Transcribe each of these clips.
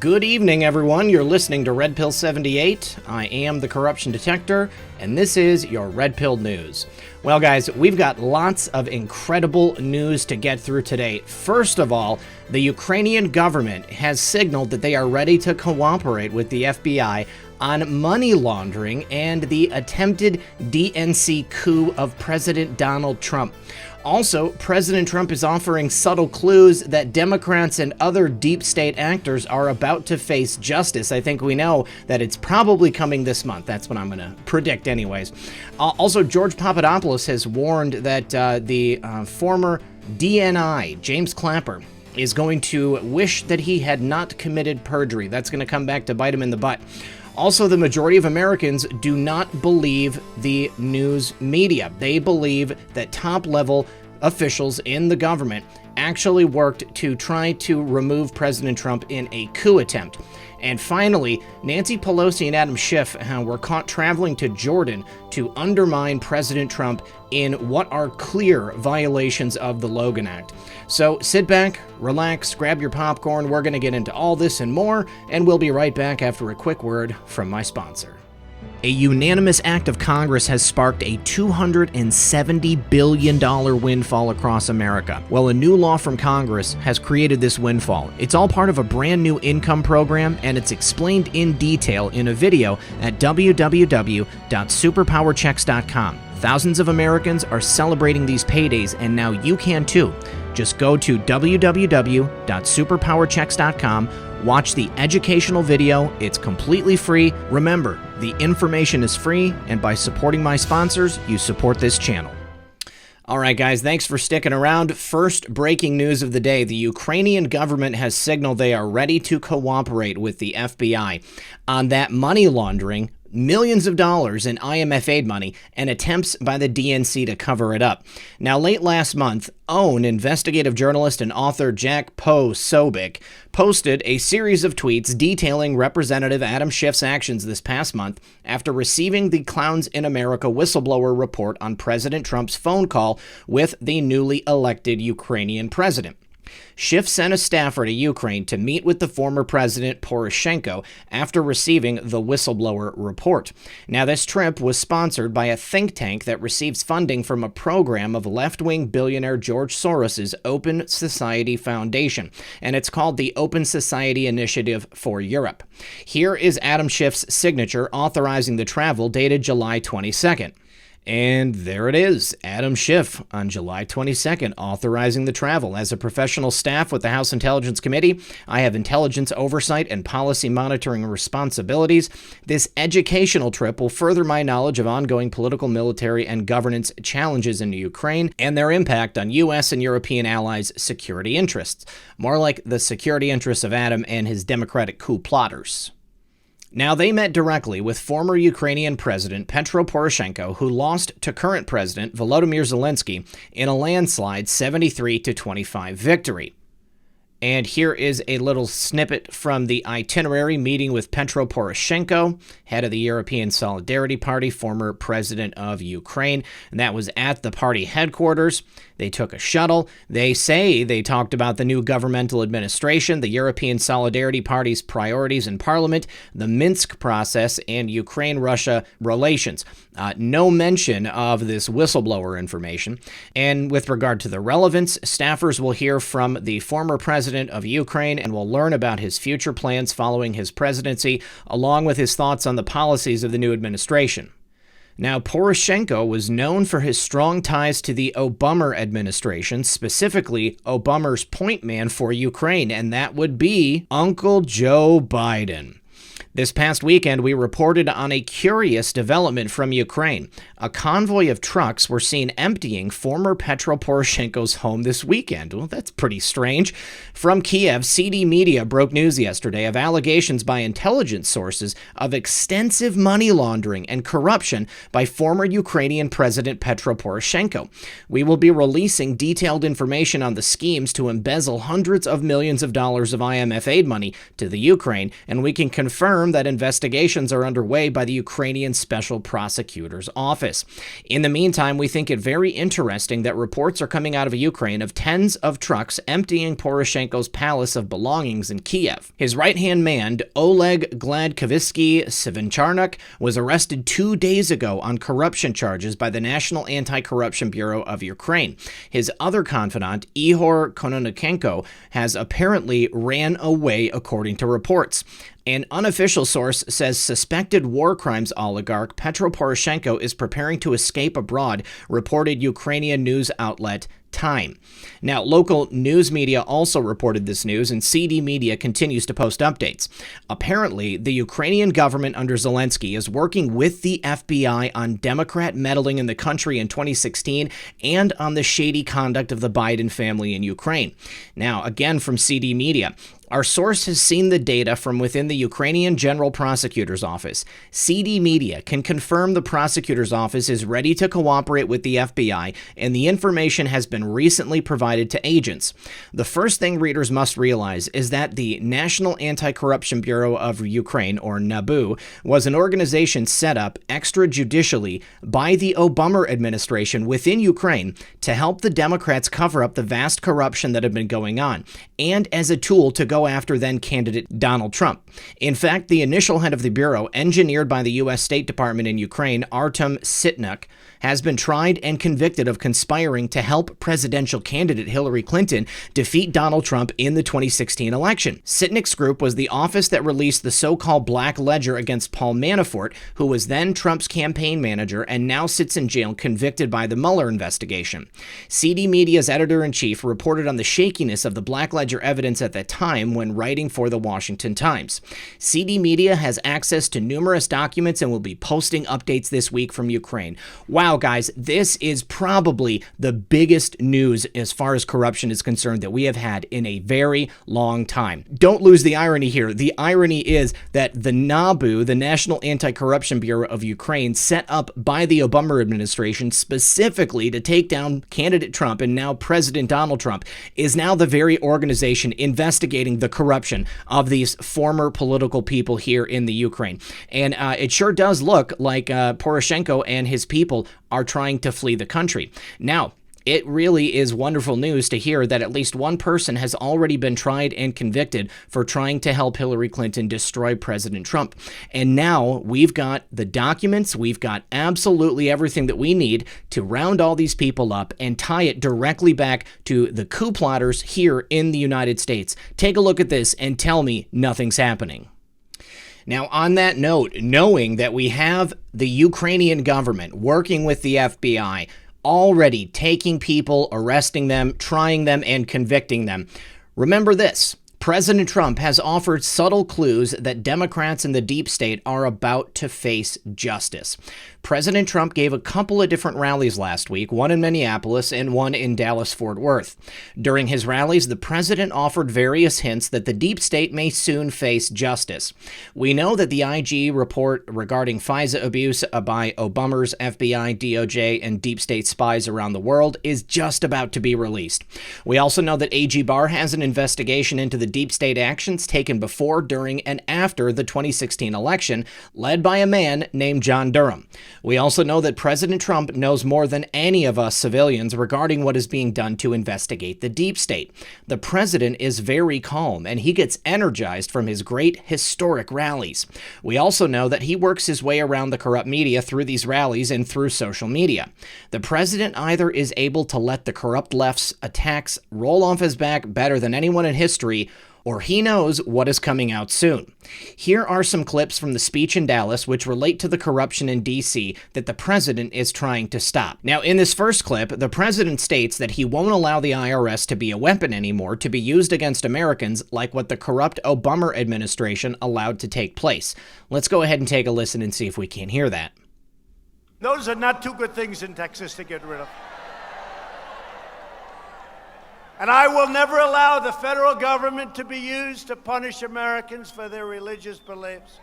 Good evening, everyone. You're listening to Red Pill 78. I am the corruption detector, and this is your Red Pill News. Well, guys, we've got lots of incredible news to get through today. First of all, the Ukrainian government has signaled that they are ready to cooperate with the FBI on money laundering and the attempted DNC coup of President Donald Trump. Also, President Trump is offering subtle clues that Democrats and other deep state actors are about to face justice. I think we know that it's probably coming this month. That's what I'm going to predict anyways. Also, George Papadopoulos has warned that the former DNI, James Clapper, is going to wish that he had not committed perjury. That's going to come back to bite him in the butt. Also, the majority of Americans do not believe the news media. They believe that top-level officials in the government actually worked to try to remove President Trump in a coup attempt. And finally, Nancy Pelosi and Adam Schiff were caught traveling to Jordan to undermine President Trump in what are clear violations of the Logan Act. So sit back, relax, grab your popcorn. We're going to get into all this and more, and we'll be right back after a quick word from my sponsor. A unanimous act of Congress has sparked a $270 billion windfall across America. Well, a new law from Congress has created this windfall. It's all part of a brand new income program, and it's explained in detail in a video at www.superpowerchecks.com. Thousands of Americans are celebrating these paydays, and now you can too. Just go to www.superpowerchecks.com, watch the educational video. It's completely free. Remember, the information is free, and by supporting my sponsors, you support this channel. All right, guys, thanks for sticking around. First breaking news of the day. The Ukrainian government has signaled they are ready to cooperate with the FBI on that money laundering, millions of dollars in IMF aid money, and attempts by the DNC to cover it up. Now, late last month, own investigative journalist and author Zak Paine posted a series of tweets detailing Representative Adam Schiff's actions this past month after receiving the Clowns in America whistleblower report on President Trump's phone call with the newly elected Ukrainian president. Schiff sent a staffer to Ukraine to meet with the former President Poroshenko after receiving the whistleblower report. Now, this trip was sponsored by a think tank that receives funding from a program of left-wing billionaire George Soros's Open Society Foundation, and it's called the Open Society Initiative for Europe. Here is Adam Schiff's signature authorizing the travel dated July 22nd. And there it is, Adam Schiff on July 22nd, authorizing the travel. As a professional staff with the House Intelligence Committee, I have intelligence oversight and policy monitoring responsibilities. This educational trip will further my knowledge of ongoing political, military, and governance challenges in Ukraine and their impact on U.S. and European allies' security interests. More like the security interests of Adam and his Democratic coup plotters. Now, they met directly with former Ukrainian President Petro Poroshenko, who lost to current President Volodymyr Zelensky in a landslide 73-25 victory. And here is a little snippet from the itinerary meeting with Petro Poroshenko, head of the European Solidarity Party, former president of Ukraine. And that was at the party headquarters. They took a shuttle. They say they talked about the new governmental administration, the European Solidarity Party's priorities in parliament, the Minsk process, and Ukraine-Russia relations. No mention of this whistleblower information. And with regard to the relevance, staffers will hear from the former president of Ukraine and will learn about his future plans following his presidency, along with his thoughts on the policies of the new administration. Now, Poroshenko was known for his strong ties to the Obama administration, specifically Obama's point man for Ukraine, and that would be Uncle Joe Biden. This past weekend, we reported on a curious development from Ukraine. A convoy of trucks were seen emptying former Petro Poroshenko's home this weekend. Well, that's pretty strange. From Kiev, CD Media broke news yesterday of allegations by intelligence sources of extensive money laundering and corruption by former Ukrainian President Petro Poroshenko. We will be releasing detailed information on the schemes to embezzle hundreds of millions of dollars of IMF aid money to the Ukraine, and we can confirm confirmed that investigations are underway by the Ukrainian Special Prosecutor's Office. In the meantime, we think it very interesting that reports are coming out of Ukraine of tens of trucks emptying Poroshenko's palace of belongings in Kiev. His right-hand man, Oleg Gladkovsky-Sevencharnyk, was arrested 2 days ago on corruption charges by the National Anti-Corruption Bureau of Ukraine. His other confidant, Ihor Kononenko, has apparently ran away, according to reports. An unofficial source says suspected war crimes oligarch Petro Poroshenko is preparing to escape abroad, reported Ukrainian news outlet Time. Now, local news media also reported this news, and CD Media continues to post updates. Apparently, the Ukrainian government under Zelensky is working with the FBI on Democrat meddling in the country in 2016 and on the shady conduct of the Biden family in Ukraine. Now, again from CD Media, our source has seen the data from within the Ukrainian General Prosecutor's Office. CD Media can confirm the prosecutor's office is ready to cooperate with the FBI, and the information has been recently provided to agents. The first thing readers must realize is that the National Anti-Corruption Bureau of Ukraine, or NABU, was an organization set up extrajudicially by the Obama administration within Ukraine to help the Democrats cover up the vast corruption that had been going on, and as a tool to go after then-candidate Donald Trump. In fact, the initial head of the bureau, engineered by the U.S. State Department in Ukraine, Artem Sitnik, has been tried and convicted of conspiring to help presidential candidate Hillary Clinton defeat Donald Trump in the 2016 election. Sitnik's group was the office that released the so-called Black Ledger against Paul Manafort, who was then Trump's campaign manager and now sits in jail convicted by the Mueller investigation. CD Media's editor-in-chief reported on the shakiness of the Black Ledger evidence at that time when writing for the Washington Times. CD Media has access to numerous documents and will be posting updates this week from Ukraine. Wow, guys, this is probably the biggest news as far as corruption is concerned that we have had in a very long time. Don't lose the irony here. The irony is that the NABU, the National Anti-Corruption Bureau of Ukraine, set up by the Obama administration specifically to take down candidate Trump and now President Donald Trump, is now the very organization investigating the corruption of these former political people here in the Ukraine. And it sure does look like Poroshenko and his people are trying to flee the country. Now, it really is wonderful news to hear that at least one person has already been tried and convicted for trying to help Hillary Clinton destroy President Trump. And now we've got the documents, we've got absolutely everything that we need to round all these people up and tie it directly back to the coup plotters here in the United States. Take a look at this and tell me nothing's happening. Now, on that note, knowing that we have the Ukrainian government working with the FBI, already taking people, arresting them, trying them, and convicting them, remember this. President Trump has offered subtle clues that Democrats in the deep state are about to face justice. President Trump gave a couple of different rallies last week, one in Minneapolis and one in Dallas-Fort Worth. During his rallies, the president offered various hints that the deep state may soon face justice. We know that the IG report regarding FISA abuse by Obama's FBI, DOJ, and deep state spies around the world is just about to be released. We also know that AG Barr has an investigation into the deep state actions taken before, during, and after the 2016 election, led by a man named John Durham. We also know that President Trump knows more than any of us civilians regarding what is being done to investigate the deep state. The president is very calm, and he gets energized from his great historic rallies. We also know that he works his way around the corrupt media through these rallies and through social media. The president either is able to let the corrupt left's attacks roll off his back better than anyone in history, or he knows what is coming out soon. Here are some clips from the speech in Dallas which relate to the corruption in D.C. that the president is trying to stop. Now, in this first clip, the president states that he won't allow the IRS to be a weapon anymore to be used against Americans like what the corrupt Obama administration allowed to take place. Let's go ahead and take a listen and see if we can hear that. Those are not two good things in Texas to get rid of. And I will never allow the federal government to be used to punish Americans for their religious beliefs.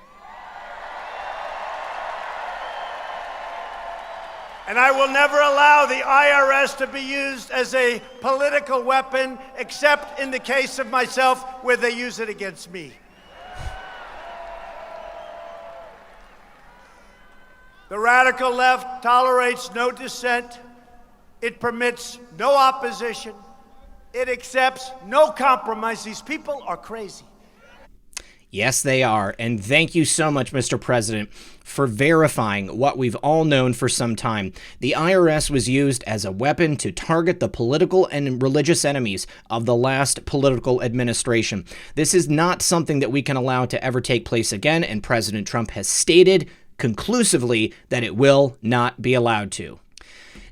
And I will never allow the IRS to be used as a political weapon, except in the case of myself, where they use it against me. The radical left tolerates no dissent. It permits no opposition. It accepts no compromise. These people are crazy. Yes, they are. And thank you so much, Mr. President, for verifying what we've all known for some time. The IRS was used as a weapon to target the political and religious enemies of the last political administration. This is not something that we can allow to ever take place again, and President Trump has stated conclusively that it will not be allowed to.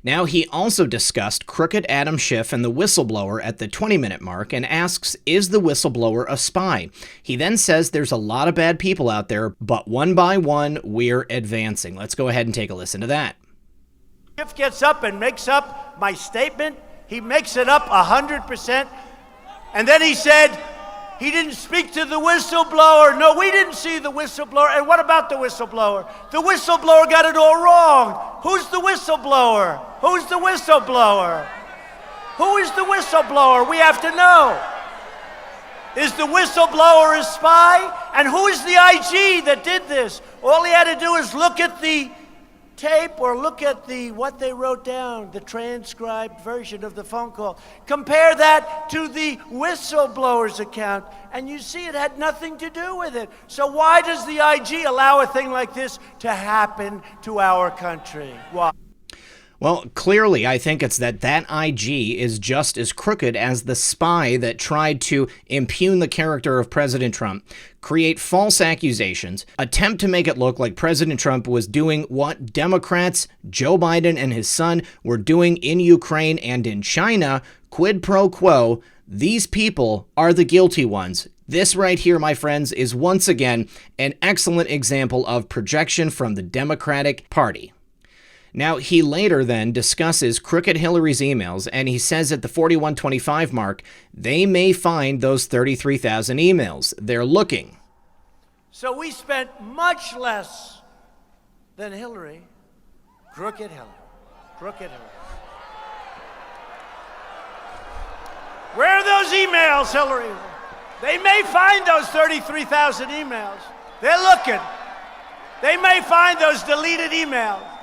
Now, he also discussed crooked Adam Schiff and the whistleblower at the 20-minute mark and asks, is the whistleblower a spy? He then says there's a lot of bad people out there, but one by one, we're advancing. Let's go ahead and take a listen to that. Schiff gets up and makes up my statement. He makes it up 100%. And then he said he didn't speak to the whistleblower. No, we didn't see the whistleblower. And what about the whistleblower? The whistleblower got it all wrong. Who's the whistleblower? Who's the whistleblower? Who is the whistleblower? We have to know. Is the whistleblower a spy? And who is the IG that did this? All he had to do is look at the tape or look at what they wrote down, the transcribed version of the phone call. Compare that to the whistleblower's account, and you see it had nothing to do with it. So why does the IG allow a thing like this to happen to our country? Why? Well, clearly, I think it's that IG is just as crooked as the spy that tried to impugn the character of President Trump, create false accusations, attempt to make it look like President Trump was doing what Democrats, Joe Biden and his son, were doing in Ukraine and in China, quid pro quo. These people are the guilty ones. This right here, my friends, is once again an excellent example of projection from the Democratic Party. Now, he later then discusses crooked Hillary's emails, and he says at the 4125 mark, they may find those 33,000 emails. They're looking. So we spent much less than Hillary. Crooked Hillary. Crooked Hillary. Where are those emails, Hillary? They may find those 33,000 emails. They're looking. They may find those deleted emails.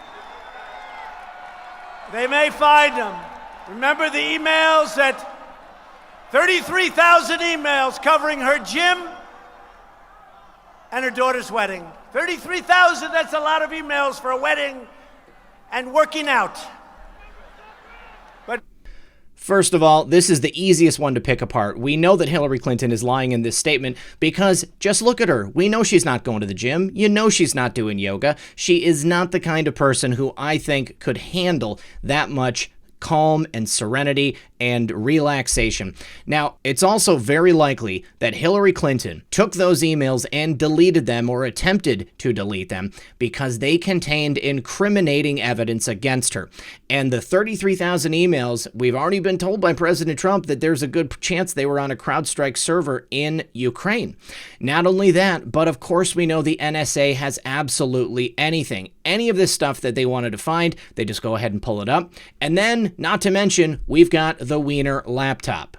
They may find them. Remember the emails that 33,000 emails covering her gym and her daughter's wedding. 33,000, that's a lot of emails for a wedding and working out. But first of all, this is the easiest one to pick apart. We know that Hillary Clinton is lying in this statement because just look at her. We know she's not going to the gym. You know she's not doing yoga. She is not the kind of person who I think could handle that much calm and serenity and relaxation. Now, it's also very likely that Hillary Clinton took those emails and deleted them or attempted to delete them because they contained incriminating evidence against her. And the 33,000 emails, we've already been told by President Trump that there's a good chance they were on a CrowdStrike server in Ukraine. Not only that, but of course we know the NSA has absolutely anything. Any of this stuff that they wanted to find, they just go ahead and pull it up. And then, not to mention, we've got the Wiener laptop.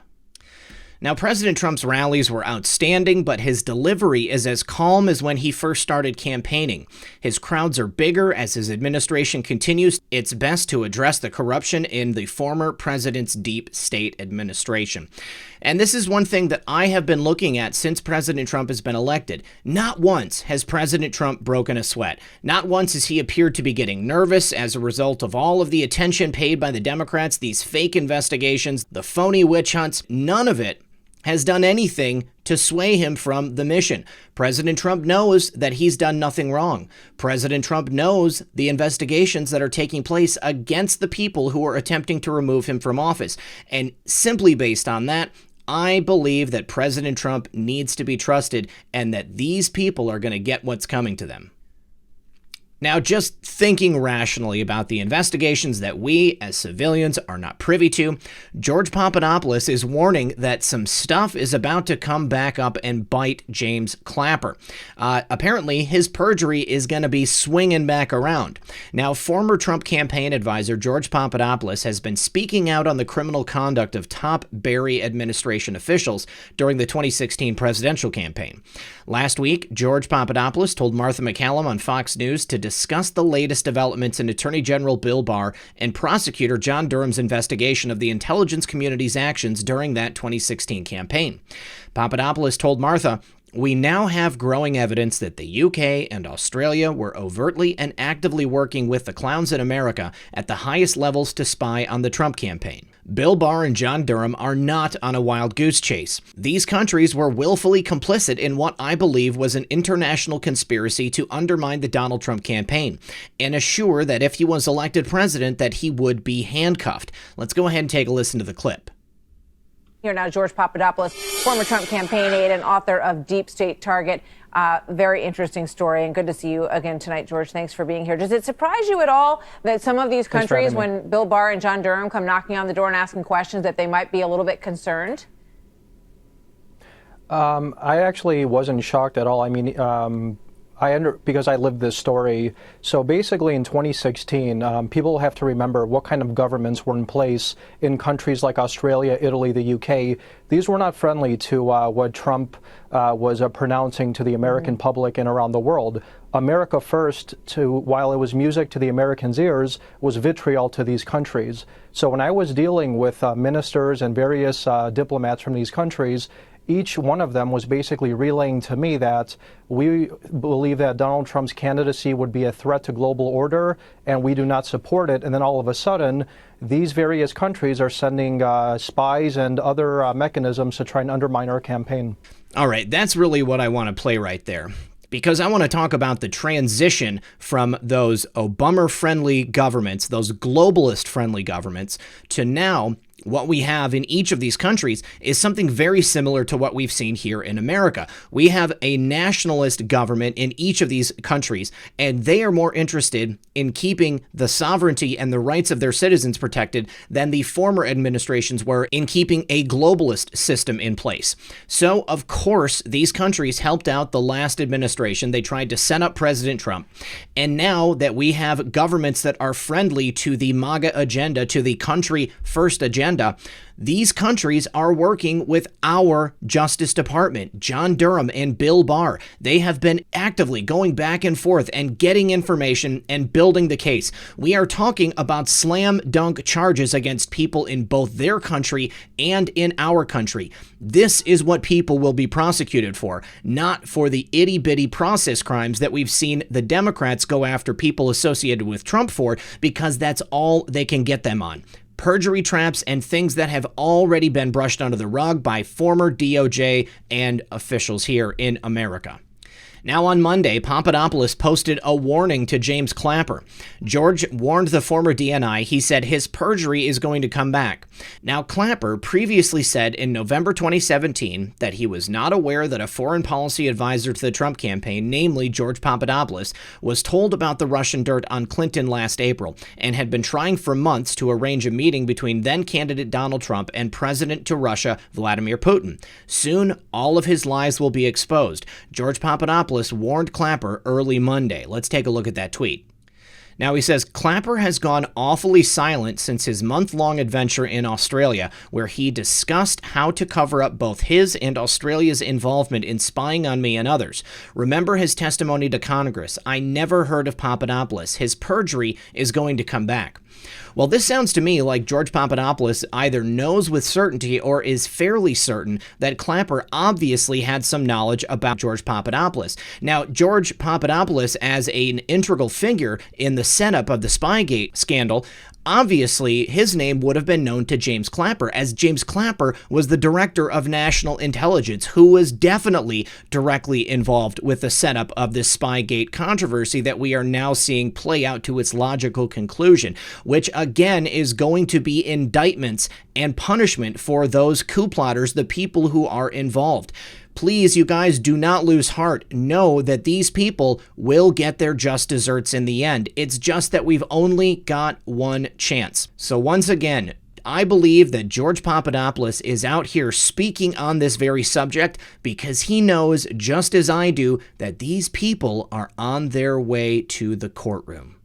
Now, President Trump's rallies were outstanding, but his delivery is as calm as when he first started campaigning. His crowds are bigger as his administration continues its best to address the corruption in the former president's deep state administration. And this is one thing that I have been looking at since President Trump has been elected. Not once has President Trump broken a sweat. Not once has he appeared to be getting nervous as a result of all of the attention paid by the Democrats, these fake investigations, the phony witch hunts. None of it has done anything to sway him from the mission. President Trump knows that he's done nothing wrong. President Trump knows the investigations that are taking place against the people who are attempting to remove him from office. And simply based on that, I believe that President Trump needs to be trusted and that these people are going to get what's coming to them. Now, just thinking rationally about the investigations that we as civilians are not privy to, George Papadopoulos is warning that some stuff is about to come back up and bite James Clapper. Apparently, his perjury is going to be swinging back around. Now, former Trump campaign advisor George Papadopoulos has been speaking out on the criminal conduct of top Barry administration officials during the 2016 presidential campaign. Last week, George Papadopoulos told Martha MacCallum on Fox News to discuss the latest developments in Attorney General Bill Barr and Prosecutor John Durham's investigation of the intelligence community's actions during that 2016 campaign. Papadopoulos told Martha, "We now have growing evidence that the UK and Australia were overtly and actively working with the clowns in America at the highest levels to spy on the Trump campaign. Bill Barr and John Durham are not on a wild goose chase. These countries were willfully complicit in what I believe was an international conspiracy to undermine the Donald Trump campaign and assure that if he was elected president that he would be handcuffed." Let's go ahead and take a listen to the clip. Here now, George Papadopoulos, former Trump campaign aide and author of Deep State Target. Very interesting story, and good to see you again tonight, George. Thanks for being here. Does it surprise you at all that some of these countries, when Bill Barr and John Durham come knocking on the door and asking questions, that they might be a little bit concerned? I actually wasn't shocked at all. I mean, because I lived this story. So basically in 2016, people have to remember what kind of governments were in place in countries like Australia, Italy, the UK. These were not friendly to what Trump was pronouncing to the American public and around the world. America First, while it was music to the Americans' ears, was vitriol to these countries. So when I was dealing with ministers and various diplomats from these countries, each one of them was basically relaying to me that we believe that Donald Trump's candidacy would be a threat to global order, and we do not support it. And then all of a sudden, these various countries are sending spies and other mechanisms to try and undermine our campaign. All right, that's really what I want to play right there, because I want to talk about the transition from those Obama-friendly governments, those globalist-friendly governments, to now what we have in each of these countries is something very similar to what we've seen here in America. We have a nationalist government in each of these countries, and they are more interested in keeping the sovereignty and the rights of their citizens protected than the former administrations were in keeping a globalist system in place. So, of course, these countries helped out the last administration. They tried to set up President Trump. And now that we have governments that are friendly to the MAGA agenda, to the country first agenda, these countries are working with our Justice Department, John Durham and Bill Barr. They have been actively going back and forth and getting information and building the case. We are talking about slam dunk charges against people in both their country and in our country. This is what people will be prosecuted for, not for the itty bitty process crimes that we've seen the Democrats go after people associated with Trump for, because that's all they can get them on. Perjury traps and things that have already been brushed under the rug by former DOJ and officials here in America. Now on Monday, Papadopoulos posted a warning to James Clapper. George warned the former DNI. He said his perjury is going to come back. Now, Clapper previously said in November 2017 that he was not aware that a foreign policy advisor to the Trump campaign, namely George Papadopoulos, was told about the Russian dirt on Clinton last April and had been trying for months to arrange a meeting between then-candidate Donald Trump and President to Russia, Vladimir Putin. Soon, all of his lies will be exposed. George Papadopoulos warned Clapper early Monday. Let's take a look at that tweet. Now, he says, Clapper has gone awfully silent since his month-long adventure in Australia, where he discussed how to cover up both his and Australia's involvement in spying on me and others. Remember his testimony to Congress. I never heard of Papadopoulos. His perjury is going to come back. Well, this sounds to me like George Papadopoulos either knows with certainty or is fairly certain that Clapper obviously had some knowledge about George Papadopoulos. Now, George Papadopoulos, as an integral figure in the setup of the Spygate scandal, obviously his name would have been known to James Clapper, as James Clapper was the director of national intelligence, who was definitely directly involved with the setup of this Spygate controversy that we are now seeing play out to its logical conclusion, which again is going to be indictments and punishment for those coup plotters, the people who are involved. Please, you guys, do not lose heart. Know that these people will get their just desserts in the end. It's just that we've only got one chance. So once again, I believe that George Papadopoulos is out here speaking on this very subject because he knows, just as I do, that these people are on their way to the courtroom.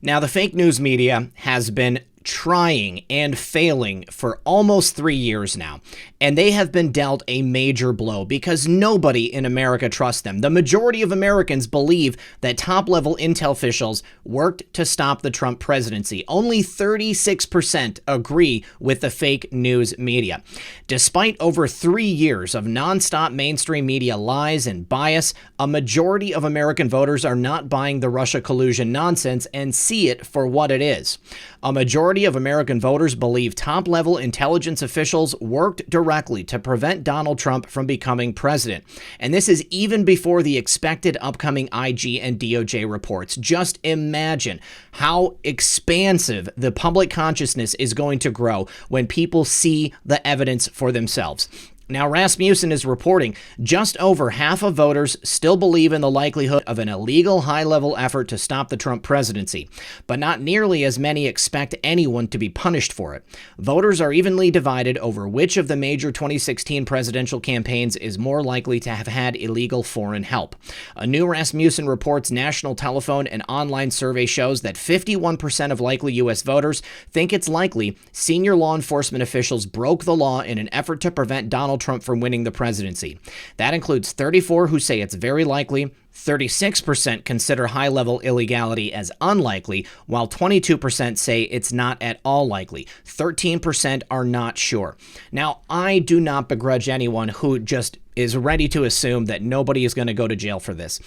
Now, the fake news media has been trying and failing for almost 3 years now, and they have been dealt a major blow because nobody in America trusts them. The majority of Americans believe that top-level intel officials worked to stop the Trump presidency. Only 36% agree with the fake news media. Despite over 3 years of nonstop mainstream media lies and bias, a majority of American voters are not buying the Russia collusion nonsense and see it for what it is. A majority of American voters believe top-level intelligence officials worked directly to prevent Donald Trump from becoming president. And this is even before the expected upcoming IG and DOJ reports. Just imagine how expansive the public consciousness is going to grow when people see the evidence for themselves. Now, Rasmussen is reporting just over half of voters still believe in the likelihood of an illegal high-level effort to stop the Trump presidency, but not nearly as many expect anyone to be punished for it. Voters are evenly divided over which of the major 2016 presidential campaigns is more likely to have had illegal foreign help. A new Rasmussen Reports national telephone and online survey shows that 51% of likely U.S. voters think it's likely senior law enforcement officials broke the law in an effort to prevent Donald Trump from winning the presidency. That includes 34 who say it's very likely, 36% consider high-level illegality as unlikely, while 22% say it's not at all likely. 13% are not sure. Now, I do not begrudge anyone who just is ready to assume that nobody is going to go to jail for this.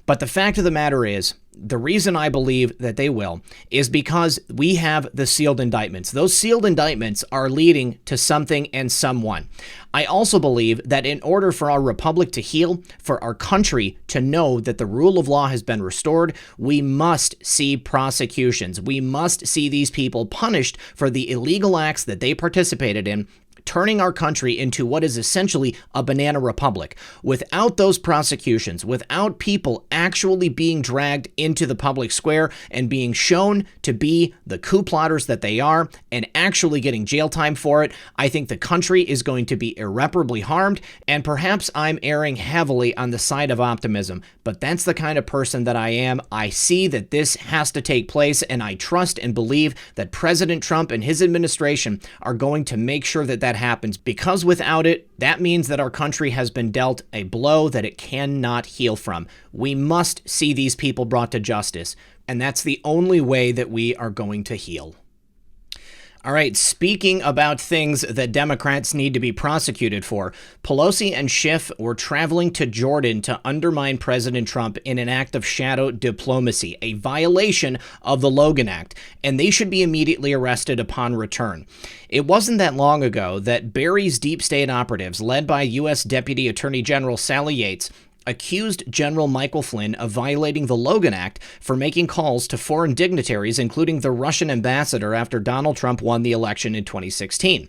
But the fact of the matter is, the reason I believe that they will is because we have the sealed indictments. Those sealed indictments are leading to something and someone. I also believe that in order for our republic to heal, for our country to know that the rule of law has been restored, we must see prosecutions. We must see these people punished for the illegal acts that they participated in, turning our country into what is essentially a banana republic. Without those prosecutions, without people actually being dragged into the public square and being shown to be the coup plotters that they are and actually getting jail time for it, I think the country is going to be irreparably harmed, and perhaps I'm erring heavily on the side of optimism, but that's the kind of person that I am. I see that this has to take place, and I trust and believe that President Trump and his administration are going to make sure that that happens, because without it, that means that our country has been dealt a blow that it cannot heal from. We must see these people brought to justice, and that's the only way that we are going to heal. All right, speaking about things that Democrats need to be prosecuted for, Pelosi and Schiff were traveling to Jordan to undermine President Trump in an act of shadow diplomacy, a violation of the Logan Act, and they should be immediately arrested upon return. It wasn't that long ago that Barry's deep state operatives, led by U.S. Deputy Attorney General Sally Yates, accused General Michael Flynn of violating the Logan Act for making calls to foreign dignitaries, including the Russian ambassador, after Donald Trump won the election in 2016.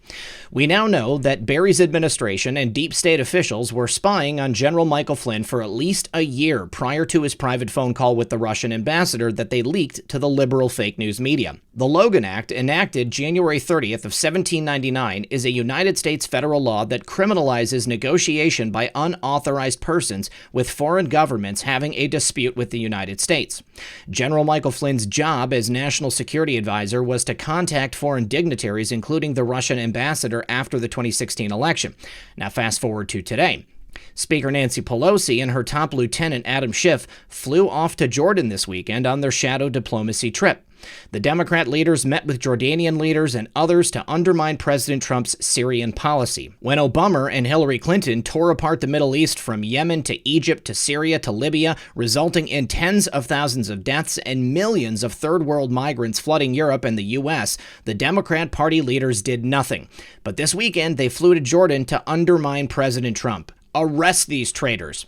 We now know that Barry's administration and deep state officials were spying on General Michael Flynn for at least a year prior to his private phone call with the Russian ambassador that they leaked to the liberal fake news media. The Logan Act, enacted January 30th of 1799, is a United States federal law that criminalizes negotiation by unauthorized persons with foreign governments having a dispute with the United States. General Michael Flynn's job as National Security Advisor was to contact foreign dignitaries, including the Russian ambassador, after the 2016 election. Now fast forward to today. Speaker Nancy Pelosi and her top lieutenant Adam Schiff flew off to Jordan this weekend on their shadow diplomacy trip. The Democrat leaders met with Jordanian leaders and others to undermine President Trump's Syrian policy. When Obama and Hillary Clinton tore apart the Middle East from Yemen to Egypt to Syria to Libya, resulting in tens of thousands of deaths and millions of third world migrants flooding Europe and the U.S., the Democrat Party leaders did nothing. But this weekend, they flew to Jordan to undermine President Trump. Arrest these traitors.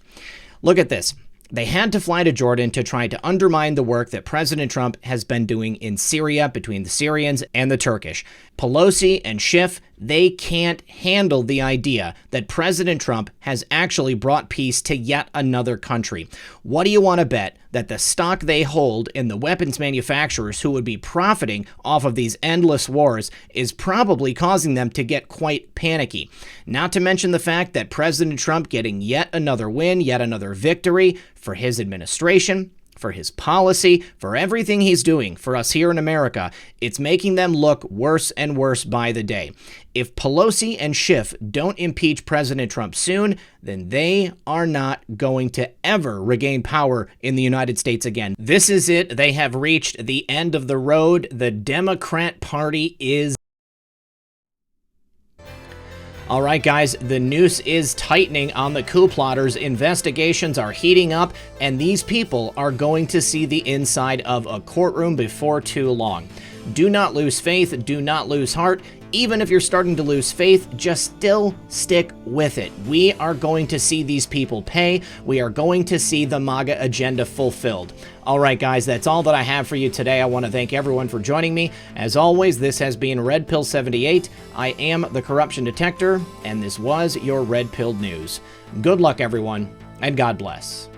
Look at this. They had to fly to Jordan to try to undermine the work that President Trump has been doing in Syria between the Syrians and the Turkish. Pelosi and Schiff, they can't handle the idea that President Trump has actually brought peace to yet another country. What do you want to bet that the stock they hold in the weapons manufacturers who would be profiting off of these endless wars is probably causing them to get quite panicky? Not to mention the fact that President Trump getting yet another win, yet another victory for his administration, for his policy, for everything he's doing for us here in America, it's making them look worse and worse by the day. If Pelosi and Schiff don't impeach President Trump soon, then they are not going to ever regain power in the United States again. This is it. They have reached the end of the road. The Democrat Party is... All right, guys, the noose is tightening on the coup plotters. Investigations are heating up, and these people are going to see the inside of a courtroom before too long. Do not lose faith. Do not lose heart. Even if you're starting to lose faith, just still stick with it. We are going to see these people pay. We are going to see the MAGA agenda fulfilled. All right, guys, that's all that I have for you today. I want to thank everyone for joining me. As always, this has been Red Pill 78. I am the Corruption Detector, and this was your Red Pill News. Good luck, everyone, and God bless.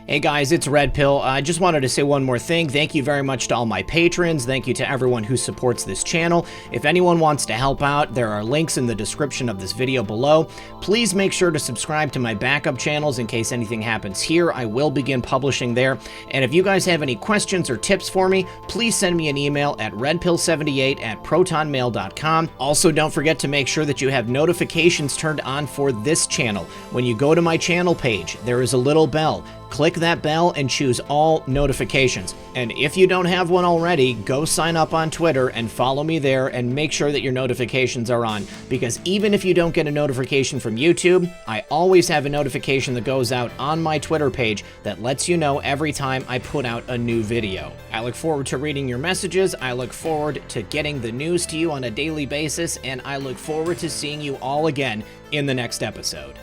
Hey guys, it's Red Pill. I just wanted to say one more thing. Thank you very much to all my patrons. Thank you to everyone who supports this channel. If anyone wants to help out, there are links in the description of this video below. Please make sure to subscribe to my backup channels in case anything happens here. I will begin publishing there. And if you guys have any questions or tips for me, please send me an email at redpill78@protonmail.com. Also, don't forget to make sure that you have notifications turned on for this channel. When you go to my channel page, there is a little bell. Click that bell and choose all notifications. And if you don't have one already, go sign up on Twitter and follow me there and make sure that your notifications are on. Because even if you don't get a notification from YouTube, I always have a notification that goes out on my Twitter page that lets you know every time I put out a new video. I look forward to reading your messages. I look forward to getting the news to you on a daily basis. And I look forward to seeing you all again in the next episode.